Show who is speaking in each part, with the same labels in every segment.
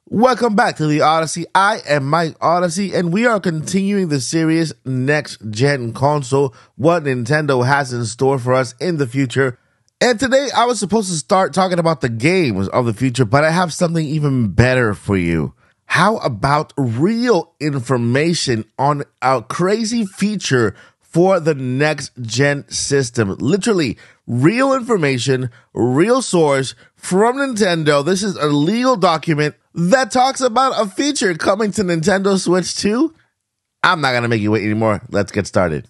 Speaker 1: Welcome back to the Odyssey. I am Mike Odyssey, and we are continuing the series Next Gen Console, what Nintendo has in store for us in the future. And today I was supposed to start talking about the games of the future, but I have something even better for you. How about real information on a crazy feature for the next gen system? Literally, real information, real source from Nintendo. This is a legal document that talks about a feature coming to Nintendo Switch 2. I'm not going to make you wait anymore. Let's get started.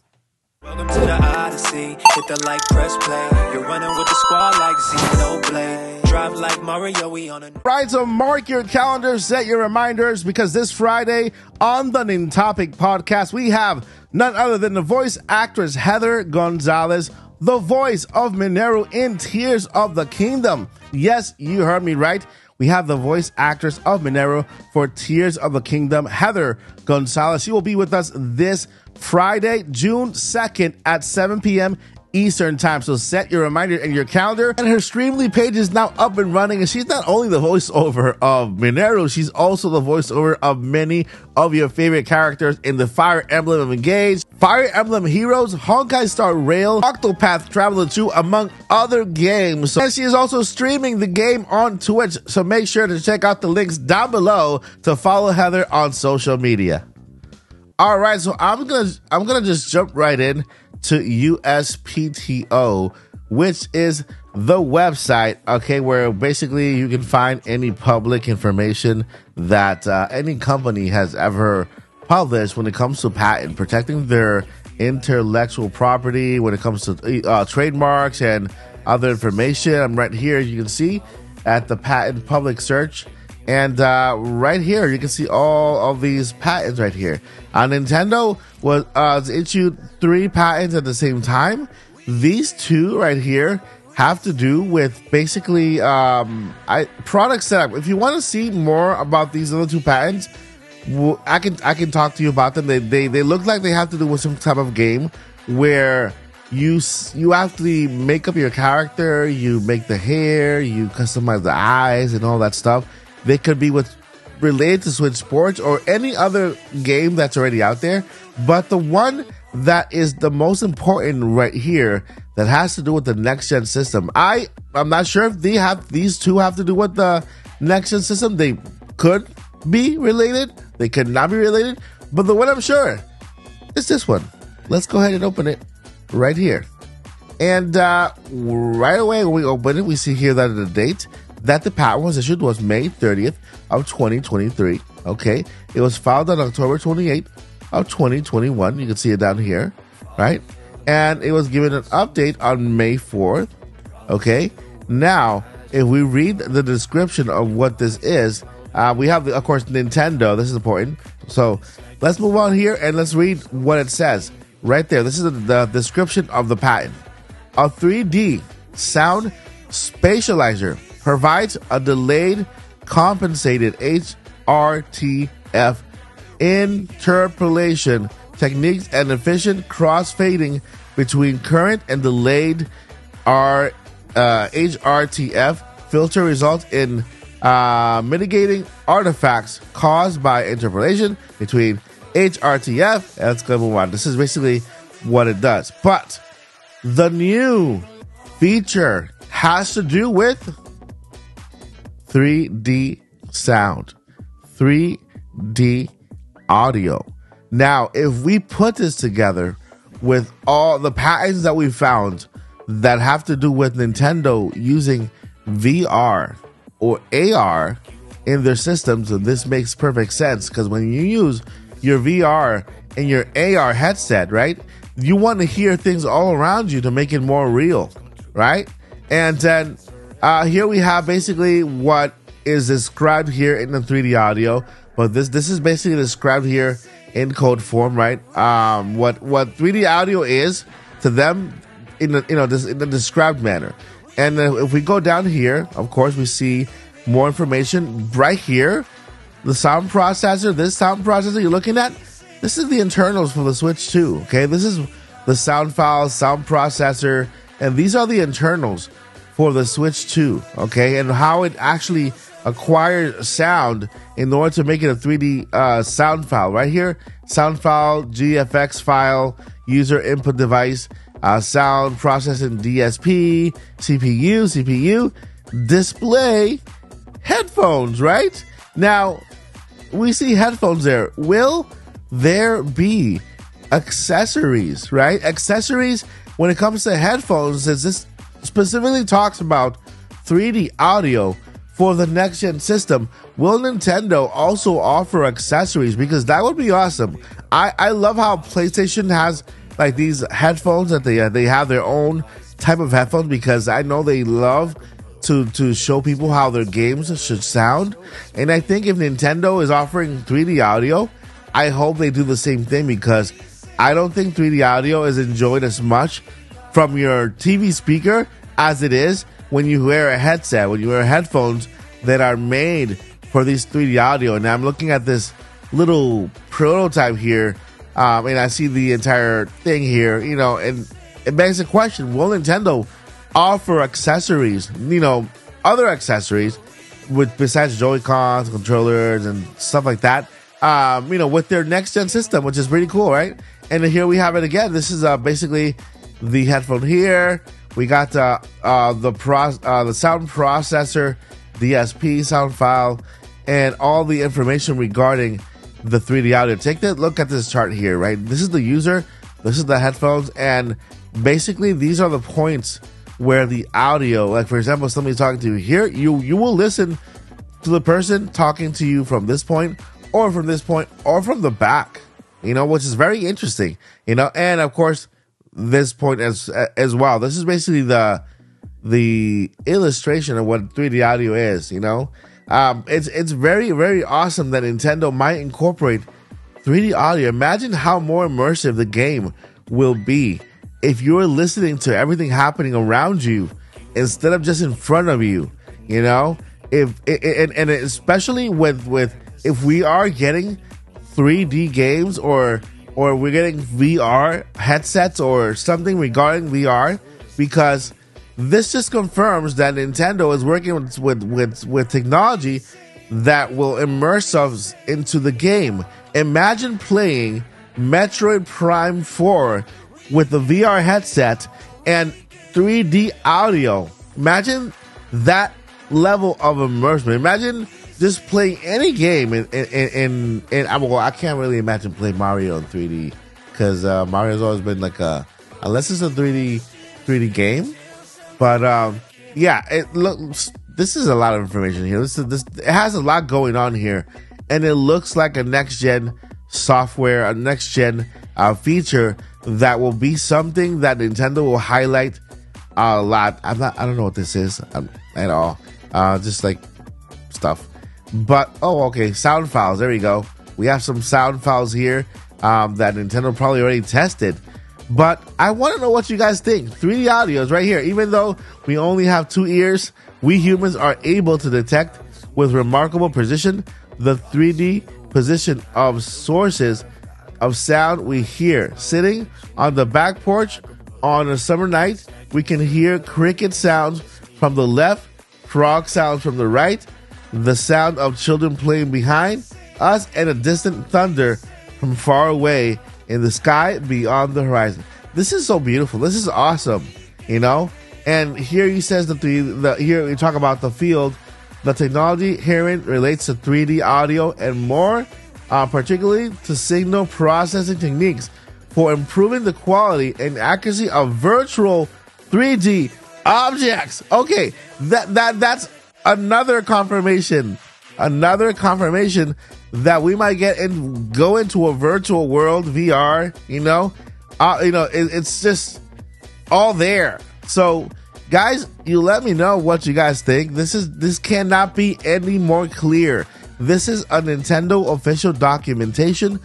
Speaker 2: Welcome to the Odyssey. Hit the like, press play. You're running with the squad like Xenoblade. Drive like Mario, we on a...
Speaker 1: Right, so mark your calendar, set your reminders, because this Friday on the Nintopic podcast, we have none other than the voice actress Heather Gonzalez, the voice of Mineru in Tears of the Kingdom. Yes, you heard me right. We have the voice actress of Mineru for Tears of the Kingdom, Heather Gonzalez. She will be with us this Friday, June 2nd at 7 p.m. Eastern Time. So set your reminder in your calendar. And her Streamly page is now up and running. And she's not only the voiceover of Mineru, she's also the voiceover of many of your favorite characters in the Fire Emblem of Engage, Fire Emblem Heroes, Honkai Star Rail, Octopath Traveler 2, among other games. And she is also streaming the game on Twitch. So make sure to check out the links down below to follow Heather on social media. All right, so I'm gonna just jump right in to USPTO, which is the website, okay, where basically you can find any public information that any company has ever published when it comes to patent, protecting their intellectual property, when it comes to trademarks and other information. I'm right here, you can see, at the patent public search. And right here, you can see all of these patents right here. Nintendo was issued 3 patents at the same time. These 2 right here have to do with basically product setup. If you want to see more about these other 2 patents, I can talk to you about them. They look like they have to do with some type of game where you actually make up your character, you make the hair, you customize the eyes and all that stuff. They could be related to Switch Sports or any other game that's already out there. But the one that is the most important right here that has to do with the next gen system, I'm not sure if these 2 have to do with the next gen system. They could be related. They could not be related. But the one I'm sure is this one. Let's go ahead and open it right here. And right away when we open it, we see here that the date that the patent was issued was May 30th of 2023. Okay, it was filed on October 28th of 2021. You can see it down here, right? And it was given an update on May 4th. Okay, now if we read the description of what this is, we have, of course, Nintendo. This is important. So let's move on here and let's read what it says right there. This is the description of the patent. A 3D sound spatializer provides a delayed compensated HRTF interpolation techniques and efficient cross-fading between current and delayed HRTF filter results in mitigating artifacts caused by interpolation between HRTF. Let's go move on. This is basically what it does. But the new feature has to do with 3D sound, 3D audio. Now, if we put this together with all the patents that we found that have to do with Nintendo using VR or AR in their systems, and this makes perfect sense, because when you use your VR and your AR headset, right, you want to hear things all around you to make it more real, right? And then here we have basically what is described here in the 3D audio, but this is basically described here in code form, right? What 3D audio is to them in the in the described manner. And if we go down here, of course, we see more information right here. The sound processor, this sound processor you're looking at, this is the internals for the Switch 2. Okay, this is the sound files, sound processor, and these are the internals for the Switch 2. Okay, and how it actually acquire sound in order to make it a 3D sound file. Right here, sound file, GFX file, user input device, sound processing DSP, CPU, display, headphones, right? Now, we see headphones there. Will there be accessories, right? Accessories when it comes to headphones, as this specifically talks about 3D audio for the next gen system. Will Nintendo also offer accessories? Because that would be awesome. I love how PlayStation has like these headphones that they have their own type of headphones, because I know they love to show people how their games should sound. And I think if Nintendo is offering 3D audio, I hope they do the same thing, because I don't think 3D audio is enjoyed as much from your TV speaker as it is when you wear a headset, when you wear headphones that are made for these 3D audio. And I'm looking at this little prototype here, and I see the entire thing here, and it begs the question, will Nintendo offer accessories, other accessories besides Joy-Cons, controllers, and stuff like that, with their next-gen system, which is pretty cool, right? And here we have it again. This is basically the headphone here. We got the sound processor, DSP sound file, and all the information regarding the 3D audio. Take a look at this chart here, right? This is the user, this is the headphones, and basically these are the points where the audio, like for example, somebody's talking to you here, you will listen to the person talking to you from this point, or from this point, or from the back, which is very interesting, and of course this point as well. This is basically the illustration of what 3D audio is. It's very, very awesome that Nintendo might incorporate 3D audio. Imagine how more immersive the game will be if you're listening to everything happening around you instead of just in front of you. And especially with if we are getting 3D games or we're getting VR headsets or something regarding VR, because this just confirms that Nintendo is working with technology that will immerse us into the game. Imagine playing Metroid Prime 4 with the VR headset and 3D audio. Imagine that level of immersion. Imagine just playing any game well, I can't really imagine playing Mario in 3D, because Mario's always been like unless it's a 3D game. But this is a lot of information here. This it has a lot going on here, and it looks like a next gen software, a next gen feature that will be something that Nintendo will highlight a lot. I don't know what this is at all. Just like stuff. But okay, sound files. There we go. We have some sound files here that Nintendo probably already tested. But I want to know what you guys think. 3D audio is right here. Even though we only have 2 ears, we humans are able to detect with remarkable precision the 3D position of sources of sound we hear. Sitting on the back porch on a summer night, we can hear cricket sounds from the left, frog sounds from the right, the sound of children playing behind us, and a distant thunder from far away in the sky beyond the horizon. This is so beautiful. This is awesome, And here he says that here we talk about the field. The technology herein relates to 3D audio and more, particularly to signal processing techniques for improving the quality and accuracy of virtual 3D objects. Okay, that's another confirmation that we might get and go into a virtual world, VR. It's just all there. So, guys, you let me know what you guys think. This cannot be any more clear. This is a Nintendo official documentation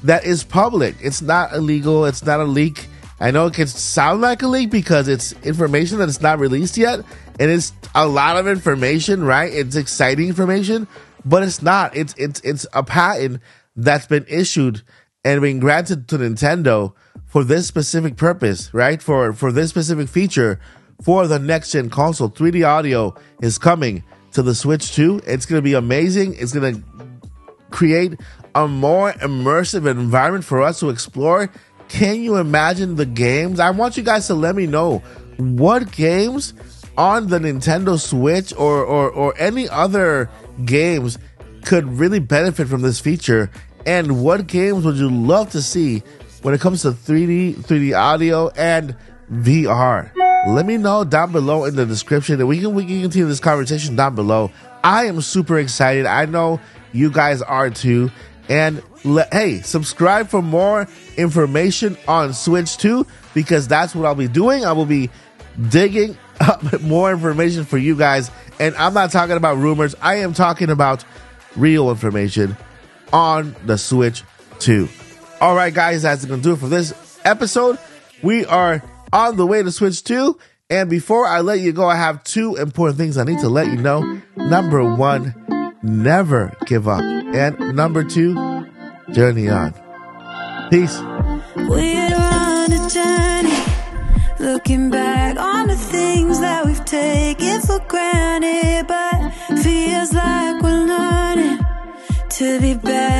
Speaker 1: that is public. It's not illegal. It's not a leak. I know it can sound like a leak because it's information that is not released yet, and it's a lot of information, right? It's exciting information, but it's not. It's a patent that's been issued and been granted to Nintendo for this specific purpose, right? For this specific feature for the next gen console. 3D audio is coming to the Switch 2. It's going to be amazing. It's going to create a more immersive environment for us to explore. Can you imagine the games? I want you guys to let me know what games on the Nintendo Switch or any other games could really benefit from this feature, and what games would you love to see when it comes to 3D audio and VR. Let me know down below in the description, and we can continue this conversation down below. I am super excited. I know you guys are too. And hey, subscribe for more information on Switch 2, because that's what I'll be doing. I will be digging up more information for you guys. And I'm not talking about rumors. I am talking about real information on the Switch 2. All right, guys, that's going to do it for this episode. We are on the way to Switch 2. And before I let you go, I have two important things I need to let you know. Number one, never give up. And number two, journey on. Peace.
Speaker 3: We're on a journey, looking back on the things that we've taken for granted, but feels like we're learning to be better.